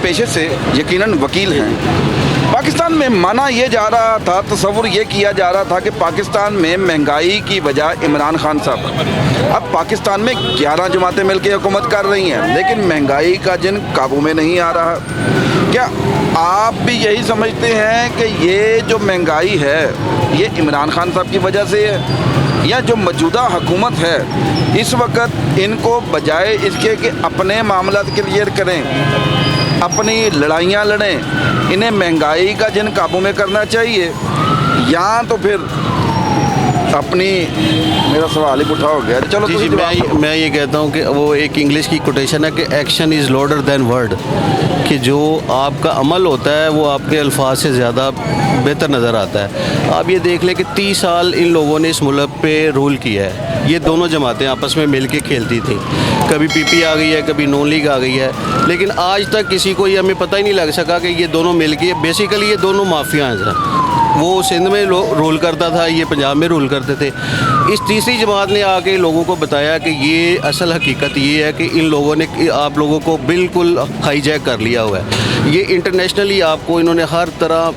पेशे से यकीनन वकील हैं। पाकिस्तान में माना ये जा रहा था, तस्वुर ये किया जा रहा था कि पाकिस्तान में महंगाई की वजह इमरान खान साहब। अब पाकिस्तान में 11 जमातें मिलकर हुकूमत कर रही हैं, लेकिन महंगाई का जिन काबू में नहीं आ रहा। क्या आप भी यही समझते हैं कि ये जो महंगाई है ये इमरान खान साहब की वजह से है, या जो मौजूदा हुकूमत है इस वक्त इनको बजाय इसके कि अपने मामला क्लियर करें, अपनी लड़ाइयाँ लड़ें, इन्हें महंगाई का जिन काबू में करना चाहिए, या तो फिर अपनी, मेरा सवाल ही उठा हो गया। चलो जी, मैं ये कहता हूँ कि वो एक इंग्लिश की कोटेशन है कि action is louder then word, कि जो आपका अमल होता है वो आपके अल्फाज से ज़्यादा बेहतर नज़र आता है। आप ये देख लें कि 30 साल इन लोगों ने इस मुल्क पे रूल किया है। ये दोनों जमातें आपस में मिल के खेलती थी, कभी पीपी आ गई है, कभी नून लीग आ गई है, लेकिन आज तक किसी को ये हमें पता ही नहीं लग सका कि ये दोनों मिल के, बेसिकली ये दोनों माफिया हैं। वो सिंध में रूल करता था, ये पंजाब में रूल करते थे। इस तीसरी जमात ने आके लोगों को बताया कि ये असल हकीकत ये है कि इन लोगों ने आप लोगों को बिल्कुल हाईजैक कर लिया हुआ है। ये इंटरनेशनली आपको इन्होंने हर तरह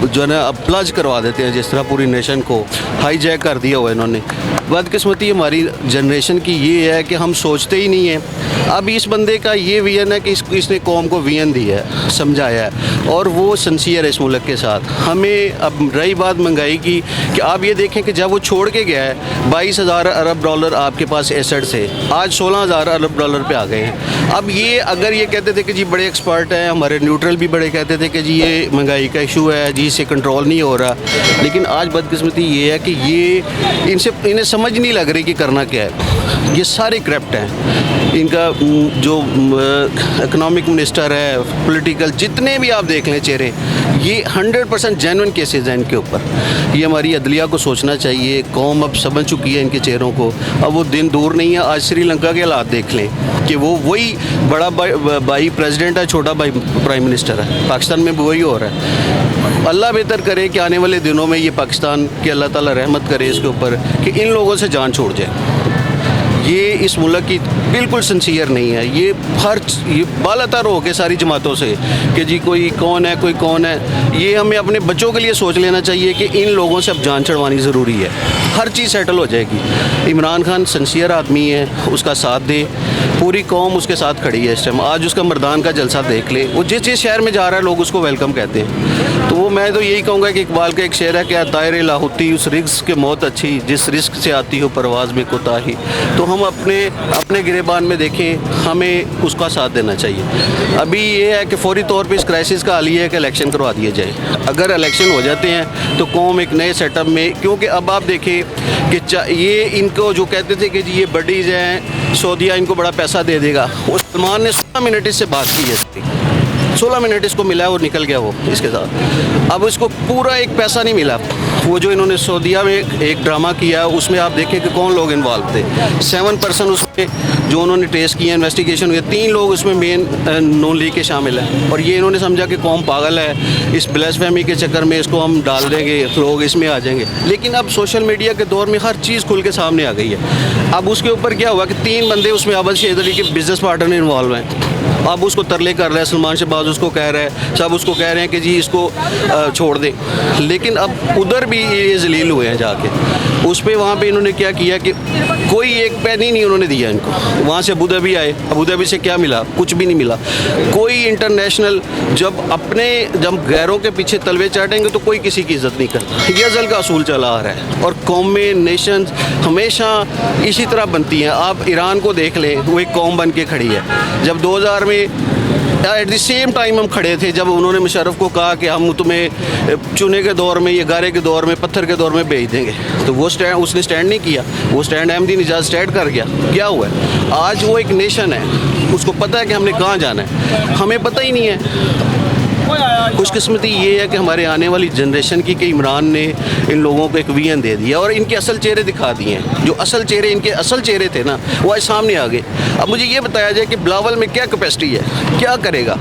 जो है ना प्लज करवा देते हैं, जिस तरह पूरी नेशन को हाईजैक कर दिया हुआ है इन्होंने। बदकिस्मती हमारी जनरेशन की ये है कि हम सोचते ही नहीं हैं। अब इस बंदे का ये विजन है कि इसने कौम को विजन दिया है, समझाया है, और वो सिंसियर है इस मुल्क के साथ। हमें अब रही बात महंगाई की, कि आप ये देखें कि जब वो छोड़ के गया है 22,000 अरब डॉलर आपके पास एसेट से, आज 16,000 अरब डॉलर पे आ गए हैं। अब ये अगर ये कहते थे कि जी बड़े एक्सपर्ट हैं, हमारे न्यूट्रल भी बड़े कहते थे कि जी ये महंगाई का इशू है, जी इससे कंट्रोल नहीं हो रहा, लेकिन आज बदकिस्मती ये है कि ये इन्हें समझ नहीं लग रही कि करना क्या है। ये सारे करप्ट हैं। इनका जो इकोनॉमिक मिनिस्टर है, पॉलिटिकल, जितने भी आप देख लें चेहरे, ये 100% जेन्युइन केसेस हैं इनके ऊपर। ये हमारी अदलिया को सोचना चाहिए। कौम अब समझ चुकी है इनके चेहरों को। अब वो दिन दूर नहीं है। आज श्रीलंका के हालात देख लें कि वो वही बड़ा भाई प्रेसिडेंट है, छोटा भाई प्राइम मिनिस्टर है। पाकिस्तान में वही हो रहा है। अल्लाह बेहतर करे कि आने वाले दिनों में ये पाकिस्तान की अल्लाह ताला रहमत करे इसके ऊपर, कि इन लोगों से जान छोड़ जाए। ये इस मुल्क की बिल्कुल सिंसियर नहीं है। ये बालातर हो के सारी जमातों से कि जी कोई कौन है, कोई कौन है। ये हमें अपने बच्चों के लिए सोच लेना चाहिए कि इन लोगों से अब जान छड़वानी ज़रूरी है। हर चीज़ सेटल हो जाएगी। इमरान खान सिंसियर आदमी है, उसका साथ दे। पूरी कौम उसके साथ खड़ी है इस टाइम। आज उसका मर्दान का जलसा देख ले। वो जिस शहर में जा रहा है लोग उसको वेलकम कहते हैं। तो वो मैं तो यही कहूँगा कि इकबाल का एक शेर है, क्या तायरे लाहौती उस रिस्क के मौत अच्छी, जिस रिस्क से आती हो परवाज़ में कोताही। तो हम अपने गिरेबान में देखें, हमें उसका साथ देना चाहिए। अभी ये है कि फौरी तौर पे इस क्राइसिस का हल ये है कि इलेक्शन करवा दिए जाए। अगर इलेक्शन हो जाते हैं तो कौम एक नए सेटअप में, क्योंकि अब आप देखें कि ये इनको जो कहते थे कि जी ये बडीज़ हैं, सऊदीया इनको बड़ा पैसा दे देगा, वो सलमान ने 16 मिनट इससे बात की है। 16 मिनट इसको मिला है और निकल गया वो इसके साथ। अब इसको पूरा एक पैसा नहीं मिला। वो जो इन्होंने सऊदीया में एक ड्रामा किया, उसमें आप देखें कि कौन लोग इन्वॉल्व थे। 7 पर्सन उसमें जो उन्होंने ट्रेस किया, इन्वेस्टिगेशन हुई, 3 लोग उसमें मेन नून लीग के शामिल हैं। और ये इन्होंने समझा कि कौम पागल है, इस ब्लास्फेमी के चक्कर में इसको हम डाल देंगे, लोग इसमें आ जाएंगे। लेकिन अब सोशल मीडिया के दौर में हर चीज़ खुल के सामने आ गई है। अब उसके ऊपर क्या हुआ कि 3 बंदे उसमें अब्बास शहीद अली के बिजनेस पार्टनर इन्वॉल्व हैं। अब उसको तरले कर रहा है, सलमान शहबाज उसको कह रहा है, सब उसको कह रहे हैं कि जी इसको छोड़ दे। लेकिन अब उधर भी ये जलील हुए हैं जाके उस पर। वहाँ पे इन्होंने क्या किया कि कोई एक पैनी नहीं उन्होंने दिया इनको। वहाँ से अबू धाबी आए, अबू धाबी से क्या मिला? कुछ भी नहीं मिला। कोई इंटरनेशनल जब गैरों के पीछे तलवे चाटेंगे तो कोई किसी की इज्जत नहीं करता। ये अज़ल का असूल चला आ रहा है। और कौमें, नेशंस हमेशा इसी तरह बनती हैं। आप ईरान को देख लें, वो एक कौम बन के खड़ी है। जब 2000 में एट द सेम टाइम हम खड़े थे जब उन्होंने मुशर्रफ को कहा कि हम तुम्हें चूने के दौर में, ये गारे के दौर में, पत्थर के दौर में भेज देंगे, तो वो उसने स्टैंड नहीं किया। वो स्टैंड अहमदी निजाज स्टैंड कर गया। क्या हुआ है? आज वो एक नेशन है, उसको पता है कि हमने कहाँ जाना है, हमें पता ही नहीं है। खुशकिस्मती ये है कि हमारे आने वाली जनरेशन की कि इमरान ने इन लोगों को एक विजन दे दिया और इनके असल चेहरे दिखा दिए हैं। जो असल चेहरे, इनके असल चेहरे थे ना, वो आज सामने आ गए। अब मुझे ये बताया जाए कि बिलावल में क्या कैपेसिटी है, क्या करेगा।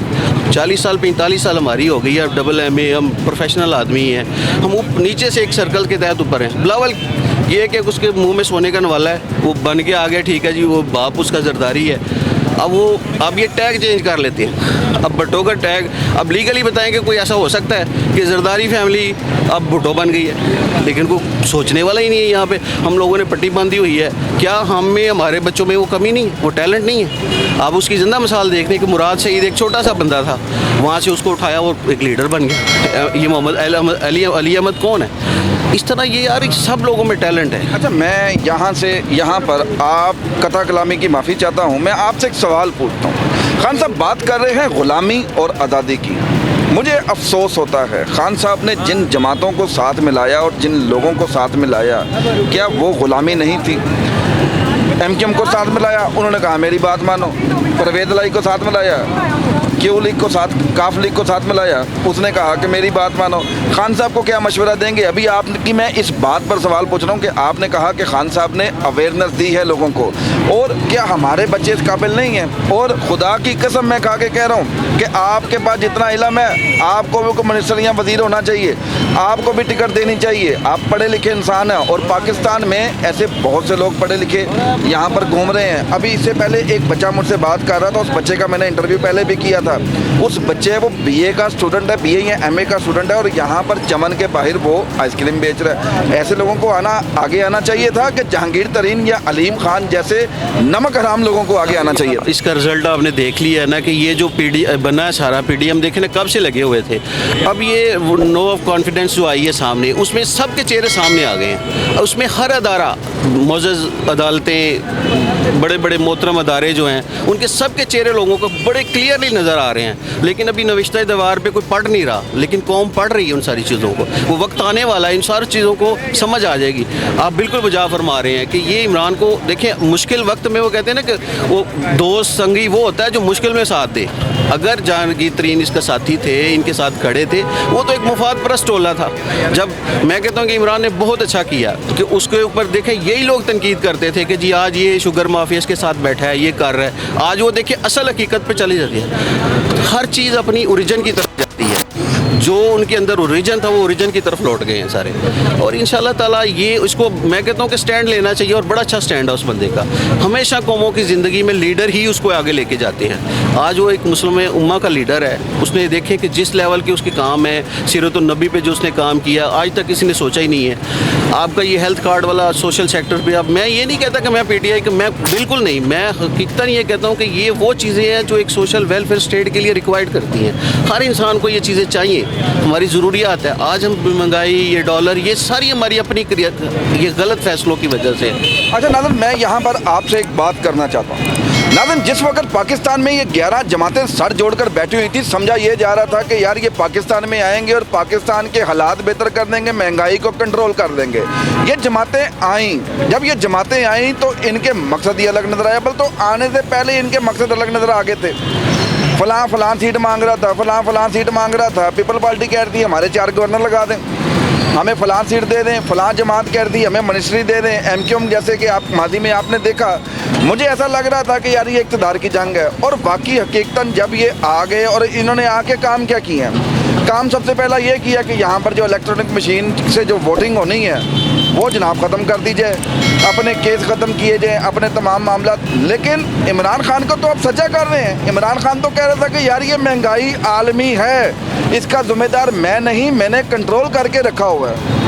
40 साल 45 साल हमारी हो गई है, अब डबल MA, हम प्रोफेशनल आदमी हैं, हम नीचे से एक सर्कल के तहत ऊपर हैं। बिलावल ये है कि उसके मुँह में सोने का नवाला है, वो बन के आ गया, ठीक है जी, वो बाप उसका जरदारी है। अब ये टैग चेंज कर लेते हैं। अब भुट्टो का टैग, अब लीगली बताएं कि कोई ऐसा हो सकता है कि जरदारी फैमिली अब भुट्टो बन गई है, लेकिन कोई सोचने वाला ही नहीं है। यहाँ पे हम लोगों ने पट्टी बांधी हुई है, क्या हम में हमारे बच्चों में वो कमी नहीं है, वो टैलेंट नहीं है? आप उसकी ज़िंदा मिसाल देखने कि मुराद सईद एक छोटा सा बंदा था, वहाँ से उसको उठाया वो एक लीडर बन गया। ये मोहम्मद अली अहमद कौन है? इस तरह ये यार सब लोगों में टैलेंट है। अच्छा, मैं यहाँ पर आप कथा कलामी की माफ़ी चाहता हूँ, मैं आपसे एक सवाल पूछता हूँ। खान साहब बात कर रहे हैं ग़ुलामी और आज़ादी की। मुझे अफसोस होता है खान साहब ने जिन जमातों को साथ मिलाया और जिन लोगों को साथ मिलाया, क्या वो ग़ुलामी नहीं थी? MKM को साथ मिलाया, उन्होंने कहा मेरी बात मानो। परवेज़ लाई को साथ मिलाया, क्यू लीग को साथ, काफ लीग को साथ मिलाया, उसने कहा कि मेरी बात मानो। खान साहब को क्या मशवरा देंगे? अभी आपकी मैं इस बात पर सवाल पूछ रहा हूँ कि आपने कहा कि खान साहब ने अवेयरनेस दी है लोगों को, और क्या हमारे बच्चे इस काबिल नहीं हैं? और खुदा की कसम मैं खा के कह रहा हूँ कि आपके पास जितना इल्म है, आपको भी मिनिस्टर या वज़ीर होना चाहिए, आपको भी टिकट देनी चाहिए। आप पढ़े लिखे इंसान हैं, और पाकिस्तान में ऐसे बहुत से लोग पढ़े लिखे यहाँ पर घूम रहे हैं। अभी इससे पहले एक बच्चा मुझसे बात कर रहा था, उस बच्चे का मैंने इंटरव्यू पहले भी किया था। उस बच्चे, वो BA का स्टूडेंट है, BA या MA का स्टूडेंट है, और यहाँ पर चमन के बाहर वो आइसक्रीम बेच रहा है। ऐसे लोगों को आगे आना चाहिए था कि जहांगीर तरीन या अलीम खान जैसे नमक हराम लोगों को आगे आना चाहिए। इसका रिजल्ट आपने देख लिया है ना कि ये जो बना है सारा PDM देखने कब से लगे हुए थे। अब ये नो ऑफ कॉन्फिडेंस जो आई है सामने, उसमें सबके चेहरे सामने आ गए हैं। उसमें हर अदारा, मोअज़्ज़ज़ अदालतें, बड़े बड़े मोहतरम अदारे जो हैं, उनके सबके चेहरे लोगों को बड़े क्लियरली नज़र आ रहे हैं। लेकिन अभी नविश्ता दीवार पे कोई पढ़ नहीं रहा, लेकिन कौम पढ़ रही है उन सारी चीज़ों को। वो वक्त आने वाला है, इन सारी चीज़ों को समझ आ जाएगी। आप बिल्कुल बजा फरमा रहे हैं कि ये इमरान को देखें, मुश्किल वक्त में वो कहते हैं ना कि वो दोस्त संगी वो होता है जो मुश्किल में साथ दे। अगर जहांगीर तरीन इसका साथी थे, इनके साथ खड़े थे, वो तो एक मुफाद परस्त टोला था। जब मैं कहता हूँ कि इमरान ने बहुत अच्छा किया कि उसके ऊपर देखें यही लोग तनकीद करते थे कि जी आज ये शुगर माफियाज के साथ बैठा है, ये कर रहा है। आज वो देखिए असल हकीकत पे चली जाती है। हर चीज़ अपनी ओरिजिन की तरफ जाती है। जो उनके अंदर ओरिजिन था वो ओरिजिन की तरफ लौट गए हैं सारे। और इंशाल्लाह ताला ये उसको मैं कहता हूँ कि स्टैंड लेना चाहिए, और बड़ा अच्छा स्टैंड है उस बंदे का। हमेशा कौमों की ज़िंदगी में लीडर ही उसको आगे लेके जाते हैं। आज वो एक मुस्लिम उम्मा का लीडर है। उसने देखें कि जिस लेवल के उसके काम है, सीरतुन नबी पे जो उसने काम किया, आज तक किसी ने सोचा ही नहीं है। आपका ये हेल्थ कार्ड वाला सोशल सेक्टर पे, अब मैं ये नहीं कहता कि मैं PTI कि मैं बिल्कुल नहीं, मैं हकीकतन ये कहता हूँ कि ये वो चीज़ें हैं जो एक सोशल वेलफेयर स्टेट के लिए रिक्वायर्ड करती हैं। हर इंसान को ये चीज़ें चाहिए, हमारी ज़रूरियात है। आज हम महंगाई, ये डॉलर, ये सारी हमारी अपनी ये गलत फैसलों की वजह से। अच्छा नाज़िम, मैं यहाँ पर आपसे एक बात करना चाहता हूँ। नाज़िम, जिस वक्त पाकिस्तान में ये 11 जमातें सर जोड़कर बैठी हुई थी, समझा ये जा रहा था कि यार ये पाकिस्तान में आएंगे और पाकिस्तान के हालात बेहतर कर देंगे, महंगाई को कंट्रोल कर देंगे। ये जमातें आईं, जब ये जमातें आईं तो इनके मकसद ही अलग नज़र आया। बल तो आने से पहले इनके मकसद अलग नज़र आ गए थे। फलां सीट मांग रहा था, फलां सीट मांग रहा था। पीपल पार्टी कह रही थी हमारे 4 गवर्नर लगा दें, हमें फलां सीट दे दें। फलां जमात कह रही थी हमें मिनिस्ट्री दे दें। MKM जैसे कि आप माजी में आपने देखा, मुझे ऐसा लग रहा था कि यार ये इक़्तिदार की जंग है। और बाकी हकीकतन जब ये आ गए और इन्होंने आके काम क्या किए हैं? काम सबसे पहला ये किया कि यहाँ पर जो इलेक्ट्रॉनिक मशीन से जो वोटिंग होनी है वो जनाब ख़त्म कर दी जाए, अपने केस ख़त्म किए जाए, अपने तमाम मामला। लेकिन इमरान खान को तो आप सजा कर रहे हैं। इमरान खान तो कह रहा था कि यार ये महंगाई आलमी है, इसका ज़िम्मेदार मैं नहीं, मैंने कंट्रोल करके रखा हुआ है।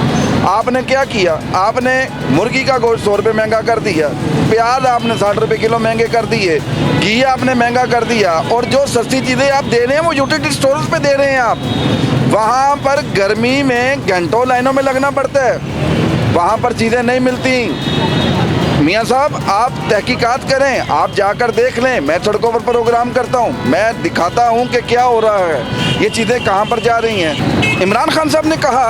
आपने क्या किया? आपने मुर्गी का गोश्त 100 रुपये महंगा कर दिया, प्याज आपने 60 रुपये किलो महंगे कर दिए, घी आपने महंगा कर दिया, और जो सस्ती चीज़ें आप दे रहे हैं वो यूटिलिटी स्टोर्स पे दे रहे हैं आप। वहाँ पर गर्मी में घंटों लाइनों में लगना पड़ता है, वहाँ पर चीज़ें नहीं मिलती। मियाँ साहब, आप तहकीकात करें, आप जाकर देख लें। मैं सड़कों पर प्रोग्राम करता हूँ, मैं दिखाता हूँ कि क्या हो रहा है, ये चीज़ें कहाँ पर जा रही हैं। इमरान खान साहब ने कहा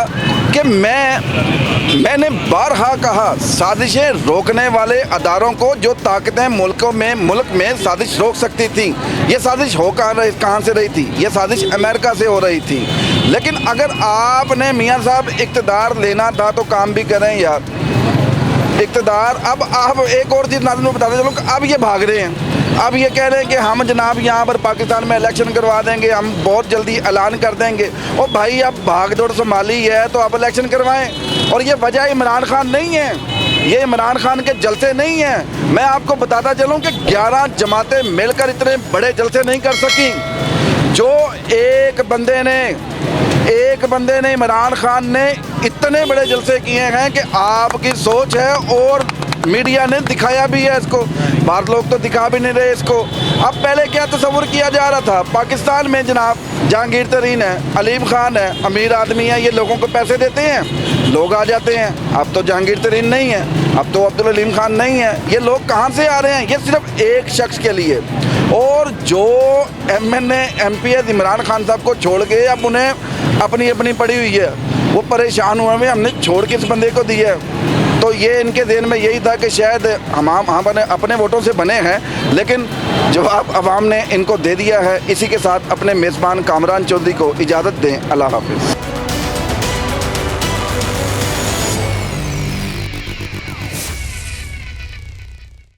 कि मैंने बारहा कहा, साजिशें रोकने वाले अदारों को, जो ताकतें मुल्क में साजिश रोक सकती थी, ये साजिश हो कहाँ से रही थी? ये साजिश अमेरिका से हो रही थी। लेकिन अगर आपने मियाँ साहब इक़्तिदार लेना था तो काम भी करें यार, इक़्तिदार। अब आप एक और चीज़ नाज़िम बताते चलो, अब ये भाग रहे हैं, अब ये कह रहे हैं कि हम जनाब यहाँ पर पाकिस्तान में इलेक्शन करवा देंगे, हम बहुत जल्दी ऐलान कर देंगे। और भाई अब भाग दौड़ संभाली है तो आप इलेक्शन करवाएं। और ये वजह इमरान खान नहीं है, ये इमरान खान के जलसे नहीं हैं। मैं आपको बताता चलूँ कि 11 जमातें मिलकर इतने बड़े जलसे नहीं कर सकी। जो एक बंदे ने इमरान खान ने इतने बड़े जलसे किए हैं कि आपकी सोच है, और मीडिया ने दिखाया भी है इसको, बाहर लोग तो दिखा भी नहीं रहे इसको। अब पहले क्या तस्वुर किया जा रहा था, पाकिस्तान में जनाब जहांगीर तरीन है, अलीम खान है, अमीर आदमी है, ये लोगों को पैसे देते हैं, लोग आ जाते हैं। अब तो जहांगीर तरीन नहीं है, अब तो अब्दुल अलीम खान नहीं है, ये लोग कहाँ से आ रहे हैं? ये सिर्फ एक शख्स के लिए। और जो MNA MPs इमरान खान साहब को छोड़ के अब उन्हें अपनी पड़ी हुई है, वो परेशान हुए में हमने छोड़ के इस बंदे को दी है। तो ये इनके ज़हन में यही था कि शायद हम अपने वोटों से बने हैं, लेकिन जवाब अवाम ने इनको दे दिया है। इसी के साथ अपने मेज़बान कामरान चौधरी को इजाज़त दें। अल्लाह हाफ़िज़।